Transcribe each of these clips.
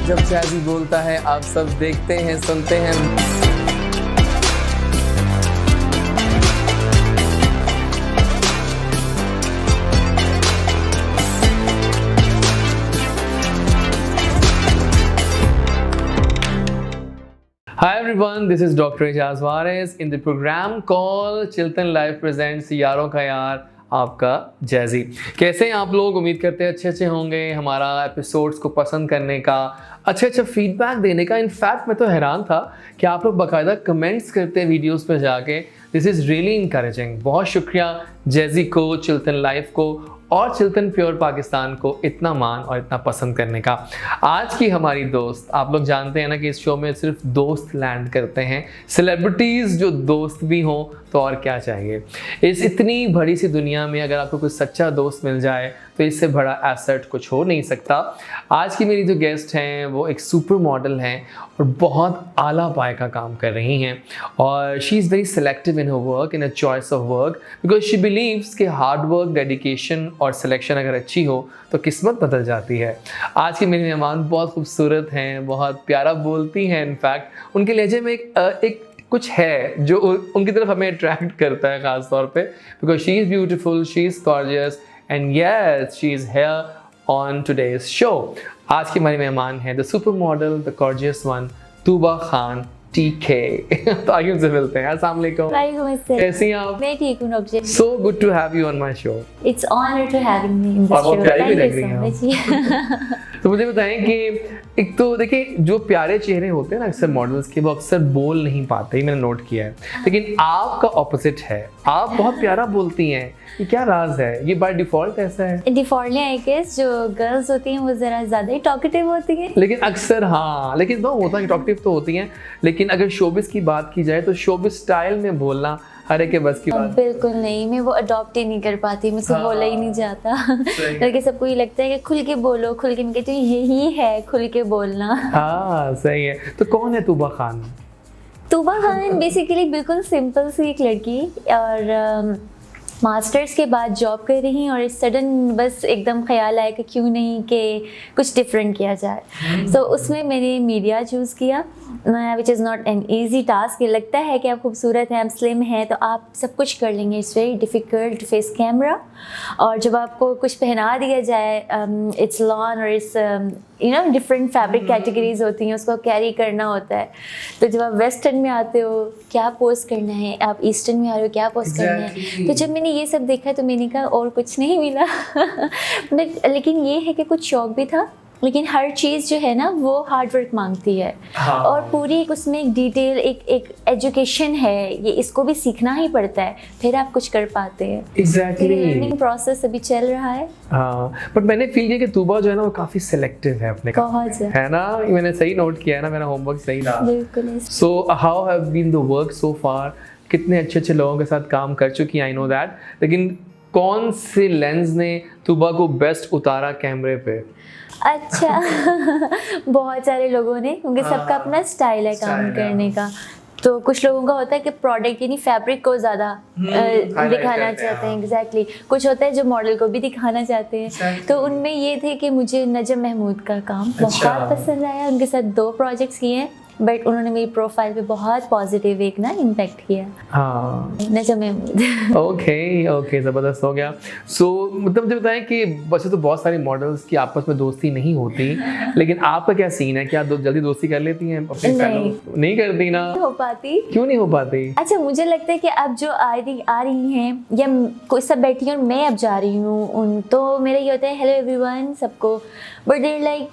जब जैज़ी बोलता है आप सब देखते हैं सुनते हैं। Hi everyone, this is Dr. Ijaz Waris in the program called Chiltan Life Presents यारों का यार आपका जैज़ी। कैसे हैं आप लोग? उम्मीद करते हैं अच्छे होंगे। हमारा एपिसोड्स को पसंद करने का, अच्छा फीडबैक देने का। इनफैक्ट मैं तो हैरान था कि आप लोग बाकायदा कमेंट्स करते हैं वीडियोस पे जाके। This is really encouraging. बहुत शुक्रिया जैज़ी को, चिल्तन लाइफ को और चिल्तन प्योर पाकिस्तान को इतना मान और इतना पसंद करने का। आज की हमारी दोस्त, आप लोग जानते हैं ना कि इस शो में सिर्फ दोस्त लैंड करते हैं, सेलिब्रिटीज़ जो दोस्त भी हों तो और क्या चाहिए। इस इतनी बड़ी सी दुनिया में अगर आपको कोई सच्चा दोस्त मिल जाए तो इससे बड़ा एसेट कुछ हो नहीं सकता। आज की मेरी जो गेस्ट हैं वो एक सुपर मॉडल हैं और बहुत आला पाए का काम कर रही हैं, और she is very selective in her work, in a choice of work, because she beliefs कि हार्ड वर्क, डेडिकेशन और सिलेक्शन अगर अच्छी हो तो किस्मत बदल जाती है। आज की मेरी मेहमान बहुत खूबसूरत हैं, बहुत प्यारा बोलती हैं। इनफैक्ट उनके लहजे में एक कुछ है जो उनकी तरफ हमें अट्रैक्ट करता है ख़ास तौर पे, because she is beautiful, she is gorgeous and yes she is here on today's show. आज की हमारी मेहमान है the super model, the gorgeous one, Tuba Khan TK। तो आइए उनसे मिलते हैं। अस्सलाम वालेकुम। वालेकुम अस्सलाम। कैसी हैं आप? मैं ठीक हूँ doctor. So good to have you on my show। It's honor to having me in this और बहुत show। प्यारी भी Thank लग you रही so much। तो मुझे बताएं कि एक तो देखिए जो प्यारे चेहरे होते हैं ना अक्सर मॉडल्स के, वो अक्सर बोल नहीं पाते, मैंने नोट किया है, लेकिन आपका ऑपोजिट है। आप बहुत प्यारा बोलती हैं। ये क्या राज है? ये बाय डिफॉल्ट ऐसा है? डिफॉल्टली आई गेस जो गर्ल्स होती हैं वो ज़रा ज़्यादा ही टॉकेटिव होती हैं। लेकिन अक्सर हाँ, लेकिन तो होता है टॉकेटिव तो होती हैं, लेकिन अगर शोबिस की बात की जाए तो शोबिस स्टाइल में बोलना हर एक के बस की बात। बिल्कुल नहीं, मैं वो अडॉप्ट ही नहीं कर पाती, मुझसे बोला ही नहीं जाता। बल्कि सबको ये लगता है कि खुल के बोलो, खुल के। मैं कहती हूँ यही है खुल के बोलना। हाँ सही है। तो कौन है तूबा खान? तूबा खान बेसिकली बिल्कुल सिंपल सी एक लड़की, और मास्टर्स के बाद जॉब कर रही हैं, और सडन बस एकदम ख्याल आया कि क्यों नहीं कि कुछ डिफरेंट किया जाए। तो उसमें मैंने मीडिया चूज़ किया, which is not an easy task. ये लगता है कि आप खूबसूरत हैं, आप स्लिम हैं तो आप सब कुछ कर लेंगे। It's very difficult to face camera, और जब आपको कुछ पहना दिया जाए, इट्स लॉन और इट्स डिफरेंट फैब्रिक कैटेगरीज होती हैं, उसको कैरी करना होता है। तो जब आप वेस्टर्न में आते हो क्या पोस्ट करना है, आप ईस्टर्न में आ रहे हो क्या पोस्ट करना है। तो जब मैंने ये सब देखा तो मैंने कहा और कुछ नहीं मिला। लेकिन ये है कि कुछ शौक भी था, लेकिन हर चीज़ जो है ना वो हार्ड वर्क मांगती है। हाँ। और पूरी एक उसमें एक डिटेल, एक एजुकेशन है, ये इसको भी सीखना ही पड़ता है, फिर आप कुछ कर पाते हैं। एग्जैक्टली। लर्निंग प्रोसेस अभी चल रहा है। हाँ, बट मैंने फील किया कि तूबा जो है ना वो काफ़ी सिलेक्टिव है अपने काम में, है ना? मैंने सही नोट किया है ना, मेरा होमवर्क सही रहा। बिल्कुल। So how have been the work so far? कितने अच्छे लोगों के साथ काम कर चुकी हैं, आई नो दैट, लेकिन कौन से लेंस ने तूबा को बेस्ट उतारा कैमरे पे? अच्छा बहुत सारे लोगों ने, क्योंकि सबका अपना स्टाइल है काम करने का। तो कुछ लोगों का होता है कि प्रोडक्ट यानी फैब्रिक को ज़्यादा दिखाना चाहते हैं। एग्जैक्टली। कुछ होता है जो मॉडल को भी दिखाना चाहते हैं। तो उनमें ये थे कि मुझे नजम महमूद का काम बहुत पसंद आया। उनके साथ 2 प्रोजेक्ट्स किए हैं, बट उन्होंने मेरी प्रोफाइल पे बहुत पॉजिटिव एक ना इम्पैक्ट किया। हाँ, नजम महमूद। ओके ज़बरदस्त हो गया। सो मतलब मुझे बताएं कि वैसे तो बहुत सारी मॉडल्स की आपस में दोस्ती नहीं होती, लेकिन आपका क्या सीन है? क्या आप जल्दी दोस्ती कर लेती हैं अपने फैनों? नहीं करती ना? हो पाती। क्यों नहीं हो पाती? अच्छा, मुझे लगता है कि अब जो आ रही हैं या कोई सब बैठी हैं और मैं अब जा रही हूँ, तो मेरा ये होता है हेलो एवरीवन सबको, but there like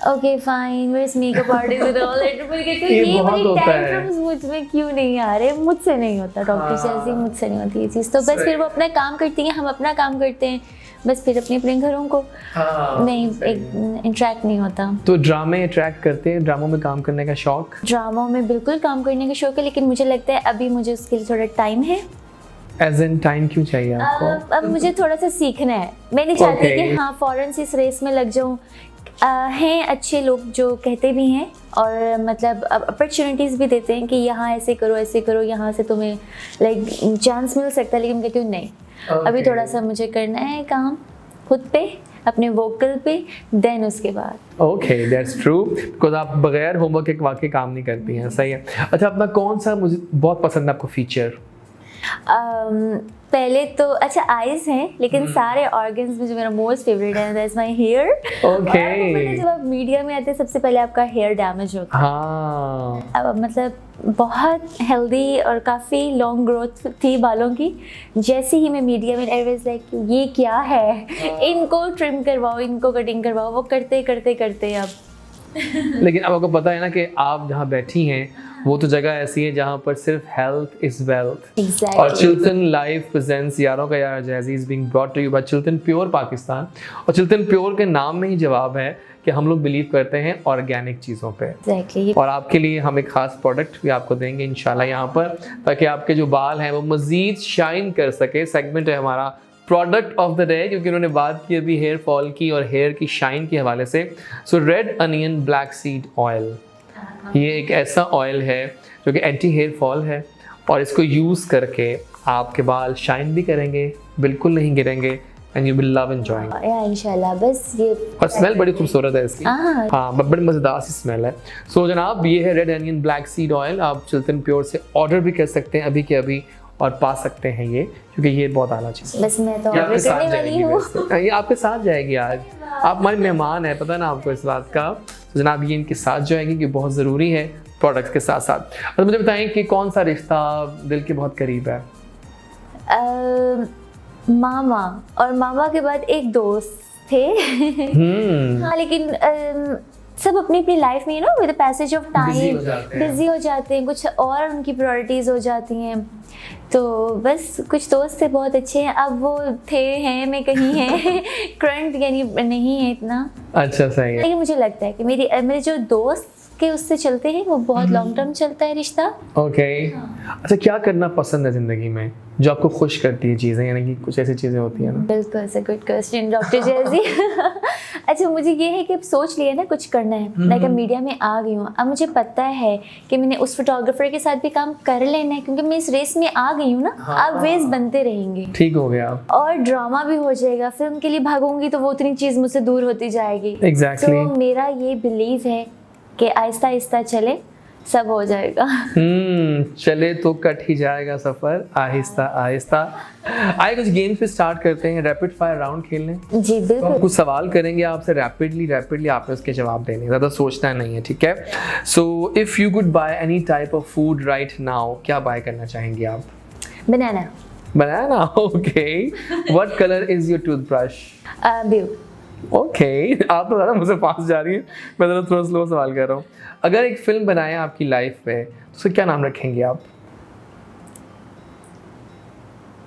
okay fine, where is makeup artist with all that. ये वाली टैंट्रम्स मुझ में क्यों नहीं आ रहे? मुझसे नहीं होता डॉक्टर जैसी, मुझसे नहीं होती ये चीज़। तो बस फिर वो अपना काम करती हैं, हम अपना काम करते हैं, बस फिर अपने अपने घरों को नहीं इंटरेक्ट नहीं होता। तो ड्रामे अट्रैक्ट करते हैं? ड्रामों में काम करने का शौक? ड्रामों में बिल्कुल काम करने का शौक है, लेकिन मुझे लगता है अभी मुझे उसके लिए थोड़ा टाइम है। एज इन टाइम क्यों चाहिए आपको? अब मुझे थोड़ा सा सीखना है। मैं नहीं चाहती कि हाँ फ़ौरन से इस रेस में लग जाऊँ। हैं अच्छे लोग जो कहते भी हैं और मतलब अपॉर्चुनिटीज़ भी देते हैं कि यहाँ ऐसे करो, यहाँ से तुम्हें लाइक चांस मिल सकता है, लेकिन कहती हूँ नहीं, अभी थोड़ा सा मुझे करना है काम खुद पे, अपने वोकल पे, देन उसके बाद। ओके, दैट्स ट्रू, बिकॉज आप बगैर होमवर्क के वाकई काम नहीं करती हैं। सही है। अच्छा, अपना कौन सा मुझे बहुत पसंद है आपको फीचर? पहले तो अच्छा आईज हैं, लेकिन सारे ऑर्गन्स में जो मेरा मोस्ट फेवरेट है दैट्स माय हेयर। ओके। जब आप मीडिया में आते हैं सबसे पहले आपका हेयर डैमेज होता है। हाँ, अब मतलब बहुत हेल्दी और काफ़ी लॉन्ग ग्रोथ थी बालों की। जैसे ही मैं मीडिया में आई वाज लाइक ये क्या है, इनको ट्रिम करवाओ, इनको कटिंग करवाओ। वो करते करते करते अब लेकिन अब आपको पता है ना कि आप जहाँ बैठी हैं वो तो जगह ऐसी है जहाँ पर सिर्फ हेल्थ इज वेल्थ। Exactly. और चिल्तन लाइफ प्रेजेंट्स यारों का यार jazzy is being brought to you by Chiltan pure Pakistan. और चिल्तन प्योर के नाम में ही जवाब है कि हम लोग बिलीव करते हैं ऑर्गेनिक चीज़ों पे। Exactly. और आपके लिए हम एक खास प्रोडक्ट भी आपको देंगे इंशाल्लाह यहाँ पर, ताकि आपके जो बाल हैं वो मज़ीद शाइन कर सके। सेगमेंट है हमारा प्रोडक्ट ऑफ द डे, क्योंकि उन्होंने बात की अभी हेयर फॉल की और हेयर की शाइन के हवाले से। So red onion black seed oil, ये एक ऐसा ऑयल है जो कि एंटी हेयर फॉल है, और इसको यूज़ करके आपके बाल शाइन भी करेंगे, बिल्कुल नहीं गिरेंगे, and you will love enjoying. या इंशाल्लाह। बस ये और स्मेल बड़ी खूबसूरत है इसकी। हाँ, बड़ी मज़ेदार सी स्मेल है। सो जनाब, ये है red onion black seed oil. आप चिल्तन प्योर से ऑर्डर भी कर सकते हैं अभी के अभी, और पा सकते हैं ये, क्योंकि ये बहुत आला चीज़ है। बस मैं तो ऑर्डर करने वाली हूँ। ये आपके साथ जाएगी आज, आप हमारे मेहमान हैं, पता ना आपको इस बात का। तो जनाब ये इनके साथ जाएगी, कि बहुत ज़रूरी है प्रोडक्ट्स के साथ साथ। और मुझे बताएं कि कौन सा रिश्ता दिल के बहुत करीब है? मामा, और मामा के बाद एक दोस्त थे। हाँ, लेकिन सब अपनी अपनी लाइफ में with the passage of time busy हो जाते हैं, कुछ और उनकी प्रायोरिटीज हो जाती हैं। तो बस कुछ दोस्त थे बहुत अच्छे हैं, अब वो थे हैं मैं कहीं है करंट यानी नहीं है इतना। अच्छा, सही है। लेकिन मुझे लगता है कि मेरे जो दोस्त के उससे चलते हैं वो बहुत लॉन्ग टर्म चलता है रिश्ता। ओके। अच्छा, क्या करना पसंद है जिंदगी में जो आपको खुश करती है चीज़ें, यानी कि कुछ ऐसी चीज़ें होती हैं ना? बिल्कुल से गुड क्वेश्चन डॉक्टर जैजी। अच्छा, मुझे ये है कि अब सोच लिया ना कुछ करना है, लाइक अब मीडिया में आ गई हूँ, अब मुझे पता है कि मैंने उस फोटोग्राफर के साथ भी काम कर लेना है, क्योंकि मैं इस रेस में आ गई हूँ ना। अब वेज बनते रहेंगे। ठीक हो गया। और ड्रामा भी हो जाएगा, फिल्म के लिए भागूंगी तो वो उतनी चीज़ मुझसे दूर होती जाएगी। एग्जैक्टली। तो मेरा ये बिलीव है कि आहिस्ता आहिस्ता चले, सब हो जाएगा। चले तो कट ही जाएगा सफर, आहिस्ता आहिस्ता। आइए कुछ गेम्स पे स्टार्ट करते हैं, रैपिड फायर राउंड खेलने। जी बिल्कुल। तो कुछ सवाल करेंगे आपसे, रैपिडली आपने उसके जवाब देने, ज़्यादा सोचना नहीं है, ठीक है? So if you could buy any type of food right now, क्या बाय करना चाहेंगे आप? Banana. Banana, okay. What colour is your toothbrush? Blue. Okay, आप तो ज़्यादा मुझसे फास्ट जा रही है, मैं ज़रा थोड़ा स्लो सवाल कर रहा हूँ। अगर एक फिल्म बनाए आपकी लाइफ पे, तो उसका क्या नाम रखेंगे आप?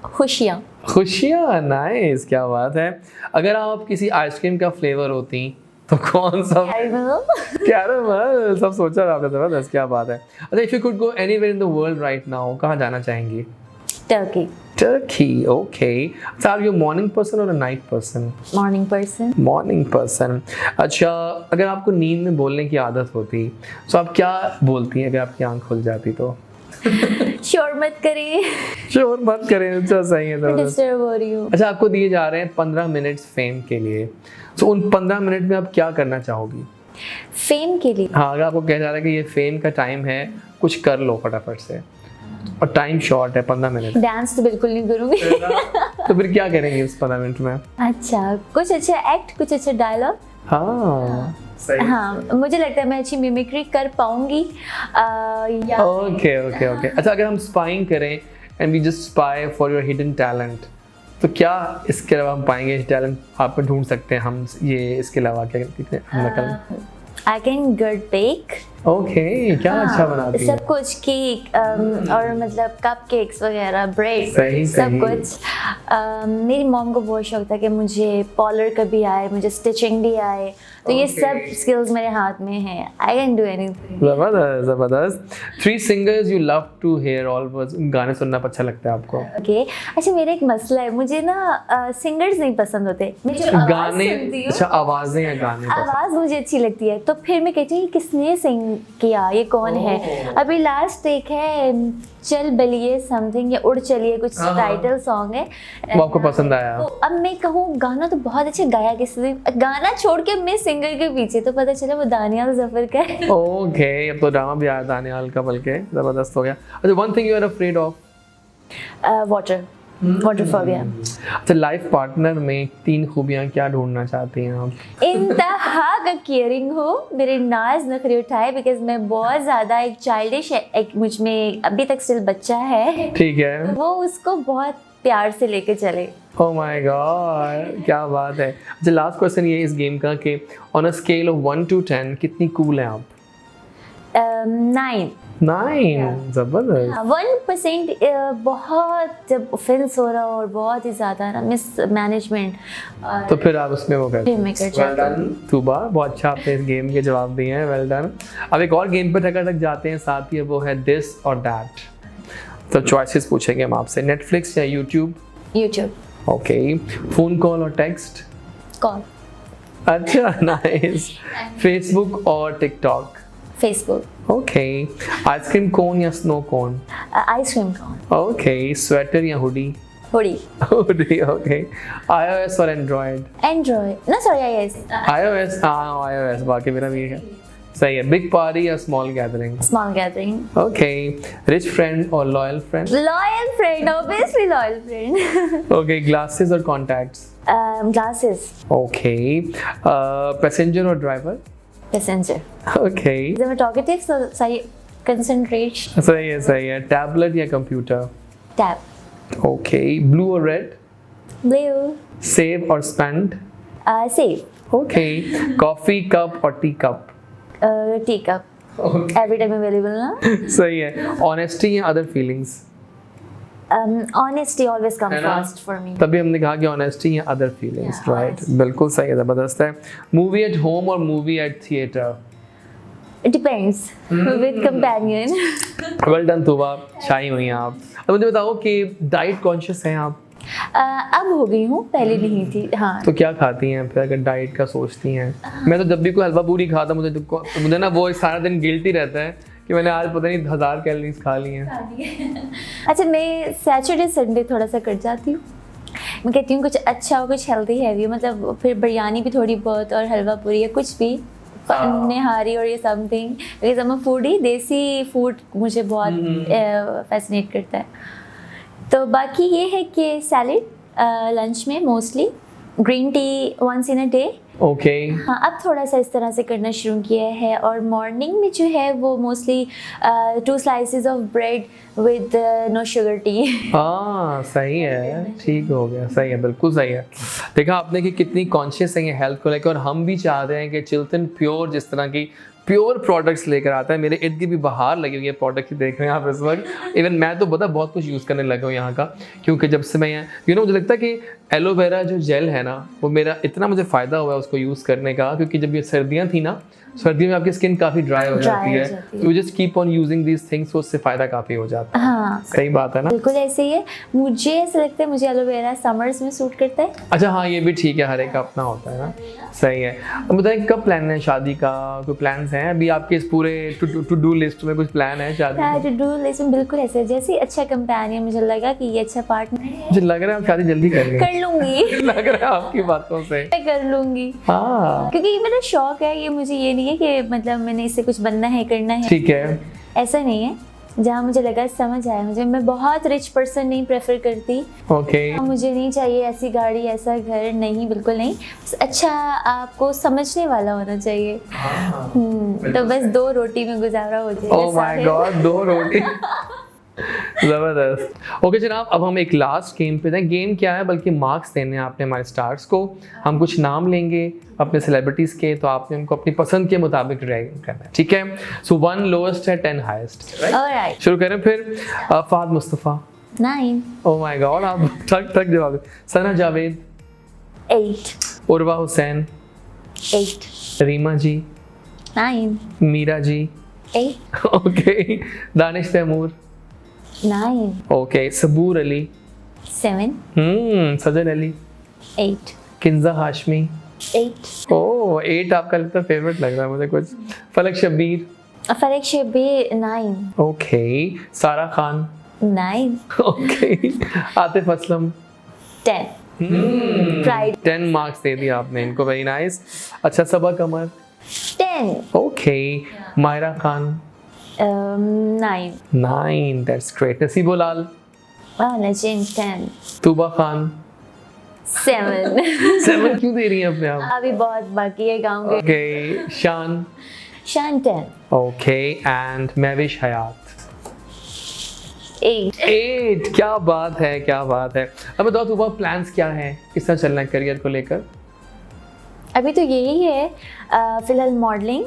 खुशियाँ। खुशियाँ, नाइस, क्या बात है। अगर आप किसी आइसक्रीम का फ्लेवर होती तो कौन सा? कैरमल। सब सोचा था आपने, ज़बरदस्त, क्या बात है। अच्छा, if you could go anywhere in the world right now, कहाँ जाना चाहेंगी? Turkey, okay. अच्छा, आर यू मॉर्निंग पर्सन और a night person? Morning person. अच्छा, अगर आपको नींद में बोलने की आदत होती तो आप क्या बोलती हैं अगर आपकी आंख खुल जाती तो? शोर मत करें। अच्छा, सही है, डिस्टर्ब हो रही हूँ। अच्छा, आपको दिए जा रहे हैं 15 मिनट्स फेम के लिए, तो उन 15 मिनट में आप क्या करना चाहोगी? फेम के लिए? हाँ, अगर आपको कहा जा रहा है कि ये फेम का टाइम है, कुछ कर लो फटाफट से, और टाइम शॉर्ट है 15 मिनट। डांस तो बिल्कुल नहीं करूँगी। तो फिर क्या करेंगे उस 15 मिनट में? अच्छा, कुछ अच्छा एक्ट, कुछ अच्छा डायलॉग। हाँ, मुझे लगता है मैं अच्छी मिमिक्री कर पाऊंगी। ओके। अच्छा, अगर हम स्पाइंग करें and we just spy for your hidden talent, तो क्या इसके अलावा हम पाएंगे टैलेंट आप में ढूंढ सकते हैं हम, ये इसके अलावा क्या कितने नकल? I can good bake। Okay, क्या अच्छा बनाती है? सब कुछ, केक और मतलब कप केक्स वगैरह, ब्रेड, सब कुछ। मेरी मॉम को बहुत शौक था कि मुझे पॉलर का भी आए, मुझे स्टिचिंग भी आए, तो ये सब स्किल्स मेरे हाथ में हैं। I can do anything. जबरदस्त। 3 singers you love to hear always, गाने सुनना अच्छा लगता है आपको? ओके। अच्छा, मेरा एक मसला है, मुझे ना सिंगर्स नहीं पसंद होते, गाने। अच्छा, आवाजें या गाने? आवाज मुझे अच्छी लगती है, तो फिर मैं कहती हूँ किसने सिंग किया ये कौन है। अभी लास्ट एक है चल बलिए समथिंग या उड़ चलिए, कुछ टाइटल सॉन्ग है, वो आपको पसंद आया? तो अब मैं कहूँ गाना तो बहुत अच्छा गाया किसी ने, गाना छोड़ के मैं सिंगर के पीछे, तो पता चला वो दानियाल जफर का है। ओके, अब तो ड्रामा भी आया दानियाल का, बल्कि जबरदस्त हो गया। अच्छा, one thing you are afraid of? Water phobia. अच्छा, लाइफ पार्टनर में 3 खूबियां क्या ढूंढना चाहती हैं आप? इंतहा का केयरिंग हो, मेरे नाज नखरे उठाए, बिकॉज मैं बहुत ज़्यादा एक चाइल्डिश, एक मुझ में अभी तक स्टिल बच्चा है, ठीक है, वो उसको बहुत प्यार से लेके चले। ओह माय गॉड, क्या बात है। अच्छा, लास्ट क्वेश्चन ये इस गेम का कि on a scale of 1 to 10 कितनी कूल हैं आप? 9। 9, जबरदस्त। 1% बहुत, जब ऑफेंस हो रहा हो और बहुत ही ज़्यादा ना मिस मैनेजमेंट, तो फिर आप उसमें वो करते हैं। मैं कर वेल जाती हूँ। डन तूबा, बहुत अच्छा आपने इस गेम के जवाब दिए हैं, वेल डन। अब एक और गेम पर तक जाते हैं साथ ही, वो है दिस और दैट। तो चॉइसेस पूछेंगे हम आपसे, नेटफ्लिक्स या YouTube? YouTube. Okay, phone call और टेक्स्ट? कॉल। अच्छा, नाइस। फेसबुक और TikTok? Facebook. Okay, ice cream cone या स्नो कोन? आइसक्रीम कौन? ओके, स्वेटर या hoodie? Hoodie. Hoodie, okay. iOS और एंड्रॉयड? एंड्रॉयड, ना सॉरी iOS। iOS, हाँ iOS, बाकी मेरा भी है। सही है। बिग पार्टी या small gathering? Small gathering. Okay, rich friend और loyal friend? Loyal friend, obviously loyal friend. Okay, glasses और कॉन्टैक्ट्स? ग्लासेस। ओके, पैसेंजर और ड्राइवर? पैसेंजर। ओके, जब मैं टॉकेटिव सही कंसंट्रेशन। सही है। टैबलेट या कंप्यूटर? टैब। ओके, ब्लू और रेड? ब्लू। सेव और spend? Save. Okay, coffee cup और tea cup? Tea cup. Every time available ना। सही है। ऑनेस्टी या other feelings? Honesty always come है ना? First for me. तभी हमने कहा कि ऑनेस्टी या other feelings, Yeah, right? honesty. बिल्कुल सही है, जबरदस्त है। मूवी एट होम और movie at theatre? It depends with companion. Well done Tooba, शाही हुई हैं आप। अब मुझे बताओ कि डाइट कॉन्शियस हैं आप? अब हो गई हूँ, पहले नहीं थी। हाँ, तो क्या खाती हैं फिर अगर डाइट का सोचती हैं? मैं तो जब भी कोई हलवा पूरी खाता मुझे ना वो सारा दिन गिल्टी रहता है कि मैंने आज पता नहीं 1000 कैलोरीज खा ली हैं। अच्छा, मैं सैटरडे संडे थोड़ा सा कट जाती हूँ। मैं कहती हूँ कुछ अच्छा हो, कुछ हेल्दी हैवी, मतलब फिर बिरयानी भी थोड़ी बहुत और हलवा पूरी या कुछ भी, निहारी और ये something, because I am a foodie. देसी फूड मुझे बहुत फैसिनेट करता है। तो बाकी ये है कि सैलेड लंच में mostly, green tea once in a day. Okay, हाँ, अब थोड़ा सा इस तरह से करना शुरू किया है। और मॉर्निंग में जो है वो mostly 2 slices of bread with no sugar tea. हाँ सही है, ठीक हो गया, सही है, बिल्कुल सही है। देखा आपने कि कितनी कॉन्शियस है ये हेल्थ को लेकर, और हम भी चाहते हैं कि चिल्तन प्योर जिस तरह की प्योर प्रोडक्ट्स लेकर आता है। मेरे इर्द गिर्द भी बाहर लगी हुई है प्रोडक्ट देख रहे हैं आप इस वक्त। इवन मैं तो पता बहुत कुछ यूज़ करने लगा हूँ यहाँ का, क्योंकि जब से मैं यहाँ मुझे लगता है कि एलोवेरा जो जेल है ना, वो मेरा इतना मुझे फ़ायदा हुआ है उसको यूज़ करने का, क्योंकि जब ये सर्दियाँ थी ना, सर्दियों में आपकी स्किन काफ़ी ड्राई हो जाती है, तो just keep on using these things, तो उससे फ़ायदा काफ़ी हो जाता है। हाँ, सही बात है ना? बिल्कुल ऐसे ही है। मुझे ऐसा लगता है मुझे एलोवेरा समर्स में सूट करता है। अच्छा हाँ, ये भी ठीक है, हर एक का अपना होता है ना। सही है। अब बताइए कब प्लान है शादी का? कोई प्लान्स हैं अभी आपके इस पूरे टू डू लिस्ट में? कुछ प्लान है शादी का? टू डू लिस्ट में बिल्कुल ऐसे, जैसे ही अच्छा कंपेनियन मुझे लगा कि ये अच्छा पार्टनर है, मुझे लग रहा है आप शादी जल्दी करेंगे। कर लूंगी। लग रहा है आपकी बातों से। मैं कर लूंगी, हाँ क्योंकि ये मेरा शौक है। ये मुझे ये नहीं है कि मतलब मैंने इससे कुछ बनना है, करना है, ठीक है। ऐसा नहीं है। जहाँ मुझे लगा, समझ आया मुझे, मैं बहुत रिच पर्सन नहीं प्रेफर करती। ओके, मुझे नहीं चाहिए ऐसी गाड़ी, ऐसा घर, नहीं, बिल्कुल नहीं। अच्छा आपको समझने वाला होना चाहिए। तो बस 2 रोटी में गुजारा हो जाएगा। ओह माय गॉड, 2 रोटी। जबरदस्त। ओके जनाब, अब हम एक लास्ट गेम पे हैं। गेम क्या है, बल्कि मार्क्स देने हैं आपने हमारे स्टार्स को। हम कुछ नाम लेंगे अपने सेलिब्रिटीज के, तो आपने उनको अपनी पसंद के मुताबिक रैंक करना है, ठीक है? सो 1 लोएस्ट है, 10 हाईएस्ट। ऑलराइट, शुरू करें फिर। Fahad Mustafa? 9। Oh my God, आप ठक जवाब दें। Sana Javed? 8। Urwa Hussain? 8। Reema ji? 9। Meera ji? 8। Okay. Danish Taimoor? 9। Okay. Saboor Ali? 7। Sajan Ali? 8। Kinza Hashmi? 8। Oh 8 आपका लगता है फेवरेट लग रहा है मुझे कुछ। फलक शब्बीर? फरक शेबी 9. Okay. Sara Khan. 9. Okay. Atif Aslam. 10. Pride. 10 marks दे दिया आपने इनको. Very nice. अच्छा, Saba Qamar. 10. Okay. Maira Khan. 9. 9. That's great. Naseebo Lal. Najeem 10. Tooba Khan. 7. 7 क्यों दे रही हैं अपने आप? अभी बहुत बाकी है गाँव के. ओके. शान. शान 10. ओके. एंड महविश हयात. 8. 8. क्या बात है, क्या बात है. अब बताओ तूबा, प्लान्स क्या हैं, किस तरह चलना है करियर को लेकर? अभी तो यही है फ़िलहाल मॉडलिंग.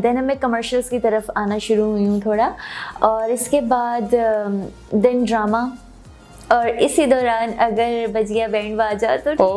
देन मैं कमर्शियल्स की तरफ आना शुरू हुई हूँ थोड़ा, और इसके बाद देन ड्रामा, और इसी दौरान अगर बज गया बैंड बाजा तो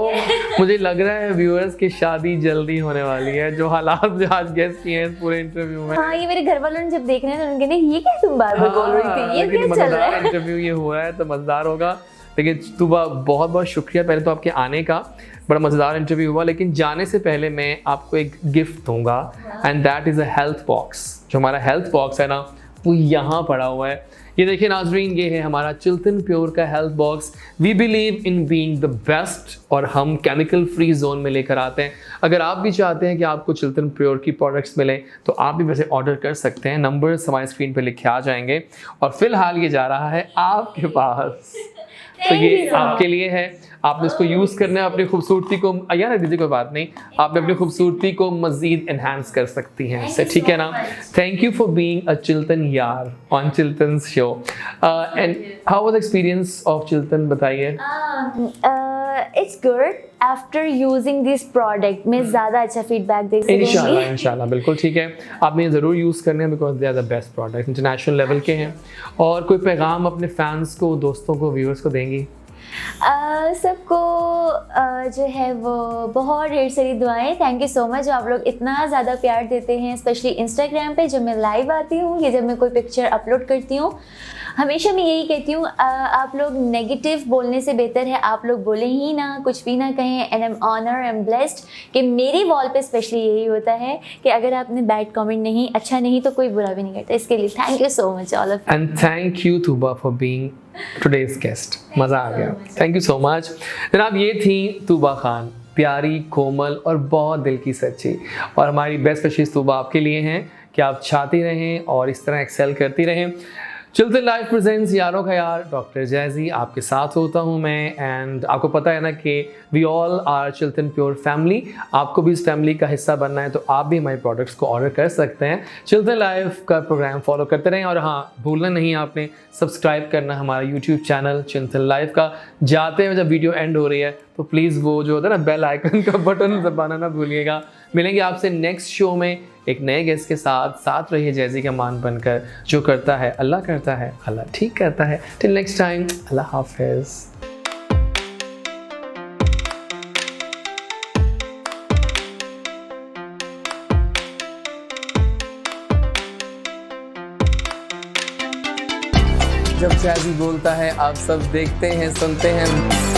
मुझे लग रहा है व्यूअर्स की शादी जल्दी होने वाली है, जो हालात जो आज गेस किए हैं इस पूरे इंटरव्यू में. हाँ, ये मेरे घर वालों ने जब देखना है तो उनके ये क्या तुम बार बार बोल रही थी, ये क्या चल रहा है. इंटरव्यू ये हो रहा है तो मजेदार होगा. लेकिन तूबा, बहुत बहुत शुक्रिया पहले तो आपके आने का. बड़ा मज़ेदार इंटरव्यू हुआ. लेकिन जाने से पहले मैं आपको एक गिफ्ट दूंगा, and that is a health box. जो हमारा हेल्थ बॉक्स है ना, वो यहाँ पड़ा हुआ है. ये देखिए नाजरीन, ये है हमारा चिल्तन प्योर का health box. We believe in being the best, और हम केमिकल फ्री जोन में लेकर आते हैं. अगर आप भी चाहते हैं कि आपको चिल्तन प्योर की प्रोडक्ट्स मिलें तो आप भी वैसे ऑर्डर कर सकते हैं. नंबर्स हमारी स्क्रीन पे लिखे आ जाएंगे. और फिलहाल ये जा रहा है आपके पास, तो ये आपके लिए है. आपने इसको यूज़ करना है अपनी खूबसूरती को. यार दीजिए, कोई बात नहीं, आप अपनी खूबसूरती को मज़ीद एनहांस कर सकती हैं इससे, ठीक है ना. Thank you for being a Chiltan यार on Chiltan show. And how was experience of Chiltan, बताइए. It's good. After using this product मैं ज़्यादा अच्छा फीडबैक दे सकूंगी. इंशाल्लाह, इंशाल्लाह, बिल्कुल ठीक है. आपने ज़रूर यूज़ करने हैं, because they are the best product, international level के हैं. और कोई पैगाम अपने फैंस को, दोस्तों को, व्यूअर्स को देंगी? सबको जो है वो बहुत ढेर सारी दुआएं. थैंक यू सो मच, जो आप लोग इतना ज़्यादा प्यार देते हैं, स्पेशली इंस्टाग्राम पे जब मैं लाइव आती हूँ या जब मैं कोई पिक्चर अपलोड करती हूँ. हमेशा मैं यही कहती हूँ, आप लोग नेगेटिव बोलने से बेहतर है आप लोग बोलें ही ना, कुछ भी ना कहें. And I am honour, I am blessed कि मेरी वॉल पे स्पेशली यही होता है कि अगर आपने बैड कमेंट नहीं, अच्छा नहीं, तो कोई बुरा भी नहीं करता. इसके लिए thank you so much all of. And thank you Tuba for being today's guest. मज़ा आ गया. Thank you so much. जनाब, ये थी तूबा खान, प्यारी, कोमल और बहुत दिल की सच्ची. और हमारी बेस्ट विशेस तूबा आपके लिए हैं कि आप चाहती रहें और इस तरह एक्सेल करती रहें. चिल्तन लाइफ प्रेजेंट्स यारों का यार, डॉक्टर जैज़ी आपके साथ होता हूँ मैं. एंड आपको पता है ना कि we all are Chiltan pure family. आपको भी इस फैमिली का हिस्सा बनना है तो आप भी हमारे प्रोडक्ट्स को ऑर्डर कर सकते हैं. चिल्तन लाइफ का प्रोग्राम फॉलो करते रहें. और हाँ, भूलना नहीं आपने सब्सक्राइब करना हमारा यूट्यूब चैनल चिल्तन लाइफ का. जाते हैं जब वीडियो एंड हो रही है तो प्लीज़ वो जो होता है ना बेल आइकन का बटन दबाना ना भूलिएगा. मिलेंगे आपसे नेक्स्ट शो में एक नए गेस्ट के साथ. साथ रहिए जैज़ी का मान बनकर. जो करता है अल्लाह करता है, अल्लाह ठीक करता है. टिल नेक्स्ट टाइम, अल्लाह हाफिज़. जब जैज़ी बोलता है आप सब देखते हैं, सुनते हैं.